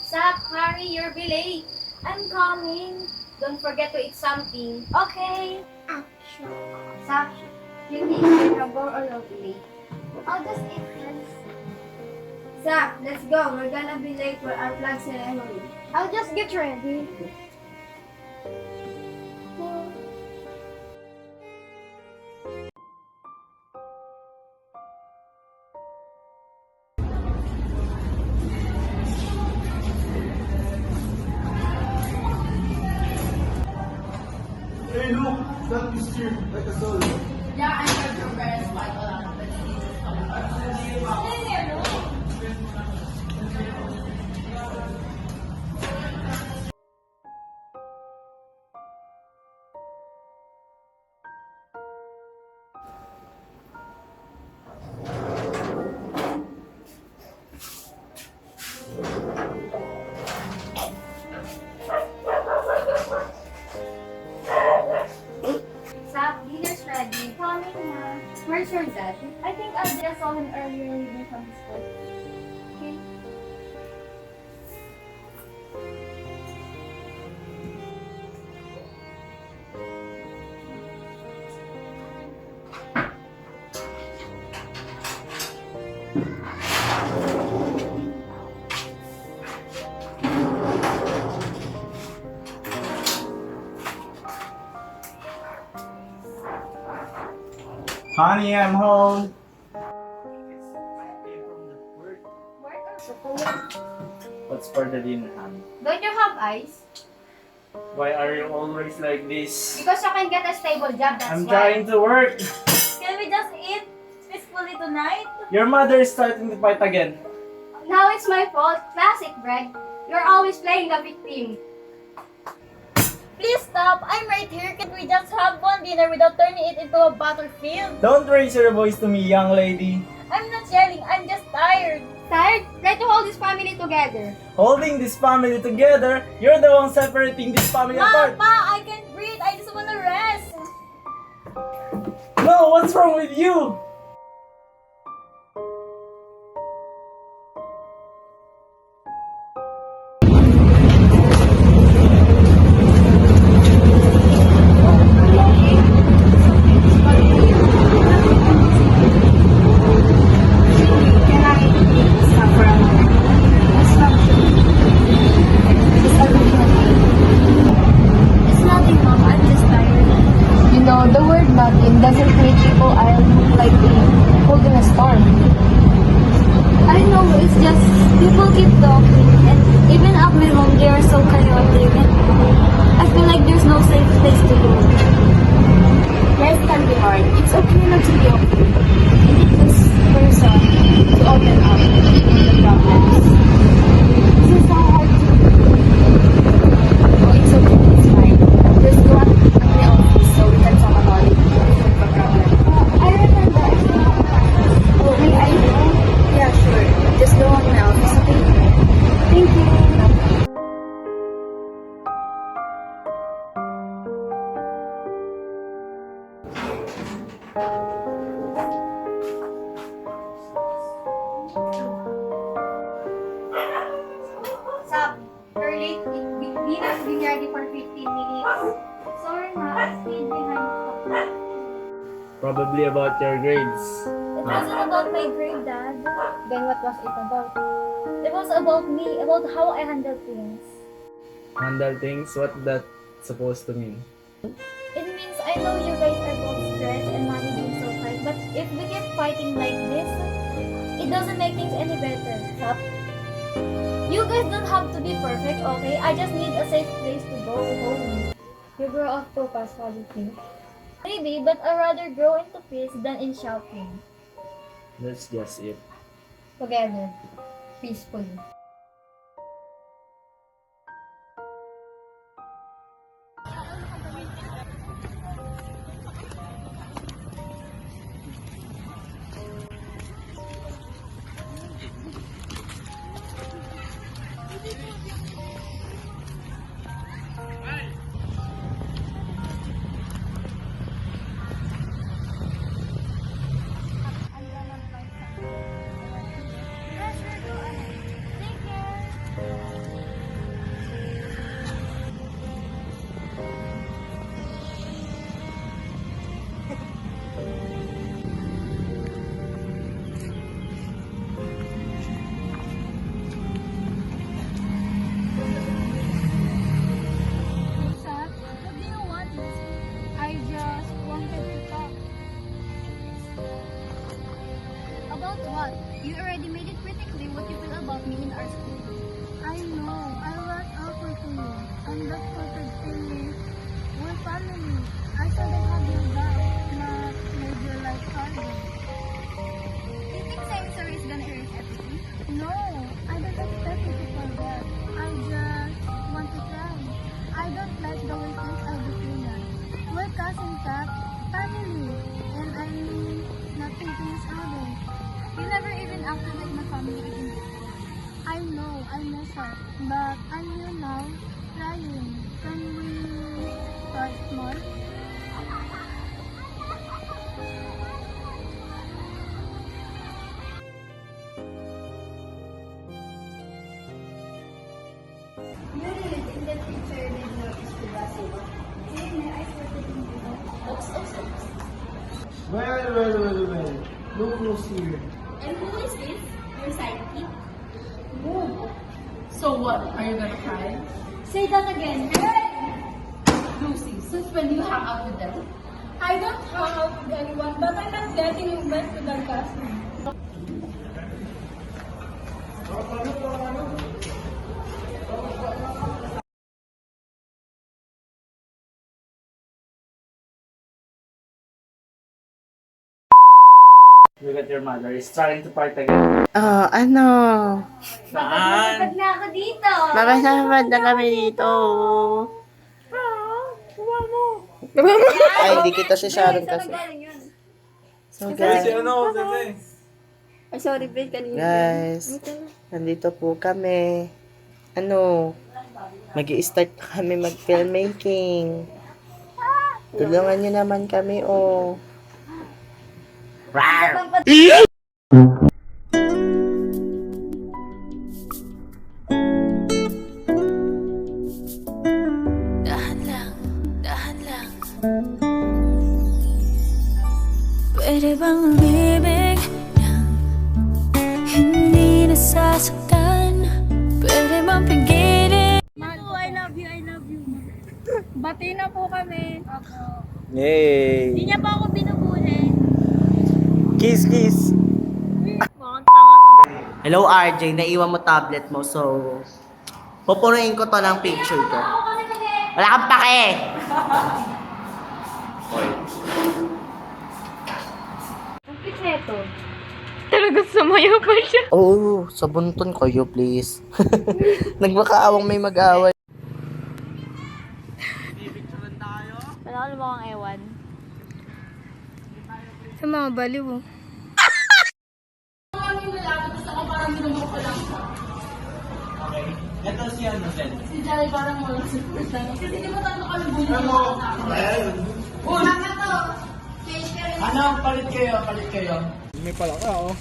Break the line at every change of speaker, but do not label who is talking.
Zach, hurry, you're late.
I'm coming.
Don't forget to eat something.
Okay.
Zach, you think you're gonna go or you'll be late?
I'll just eat this.
Zach, let's go. We're gonna be late for our flag ceremony.
I'll just get ready.
Hey, look! That is here, like a soul.
Yeah, I heard your parents fight a lot, but
Zach, dinner's ready.
Coming na.
Where's your dad?
I think I just saw him earlier leaving from school. Okay.
Honey, I'm home.
Work or school?
What's for the dinner, honey?
Don't you have eyes?
Why are you always like this?
Because you can get a stable job, that's
I'm
why.
trying to work.
Can we just eat peacefully tonight?
Your mother is starting to fight again.
Now it's my fault. Classic, Greg. You're always playing the victim.
Please stop. I'm right here. Can we just have one dinner without turning it into a battlefield?
Don't raise your voice to me, young lady.
I'm not yelling. I'm just tired.
Tired? Try to hold this family together.
Holding this family together, you're the one separating this family apart.
Pa, I can't breathe. I just wanna rest.
No, what's wrong with you?
Can I stop for a moment?
It's nothing, Mom. I'm just tired.
You know, the word nothing doesn't make people iron like holding a storm.
I know, it's just people keep talking, and even at my home, they are so chaotic, and I feel like there's no safe place to go.
Life can be hard. It's okay not to be okay. And it takes a person to open up the problems. This is so hard to do. Oh, it's okay. It's fine. Just go at the office so we can talk about it. No problem.
I remember I still have classes.
Oh, may I go? Yeah, sure. Just go on my office, okay?
Thank you.
Sup? You're late. Dinner's been ready for 15 minutes.
Sorry, Ma. I stayed behind the clock.
Probably about your grades.
It wasn't about my grade, Dad.
Then what was it about?
It was about me, about how I handle things.
Handle things, what that supposed to mean?
It means I know you guys are both stressed and managing so hard, but if we keep fighting like this, it doesn't make things any better. Stop. You guys don't have to be perfect, okay? I just need a safe place to go home.
You grow up too fast, what do you think?
Maybe, but I'd rather grow into peace than in shouting.
That's just it.
Together. Peacefully. I'm not sure. But I'm new now. Trying. Can we start small?
You really think that picture did notice the basil? See, my eyes were getting bigger. Oops, oops, oops.
Well. Look close here.
And who is this? Your sidekick?
So what? Are you gonna cry?
Say that again.
Lucy, since when you hang out with them?
I don't hang out with anyone, but I'm not letting you mess with our classmates.
Look at your mother. Is trying to fight again.
Ano?
Pag na ako dito.
Makasama na kami dito. Ay, hindi kita si Sharon kasi. So guys,
Sorry, babe, kanina.
guys, nandito po kami. Ano? Mag-i-start kami mag-filmmaking. Tulungan nyo naman kami, oh.
Dahan lang. Pwede bang umibig nang hindi nasasaktan? Pwede bang pigilin?
I love you. Bati na po kami.
Yay!
Hindi niya pa ako binubuli.
Kiss! Hello RJ, naiwan mo tablet mo, so pupunuin ko to ng picture ko. Wala kang pake!
Ang pikseto.
Oh, sa bunton kayo, please. Nagmakaawang may mag-away.
Panalo mo kang ewan.
Sa mga baliw.
Ito si ano, Zen.
Si Jai parang walang support na. Kasi di ba tanto kami bully
Ano, palit kayo. May pala ka, oh.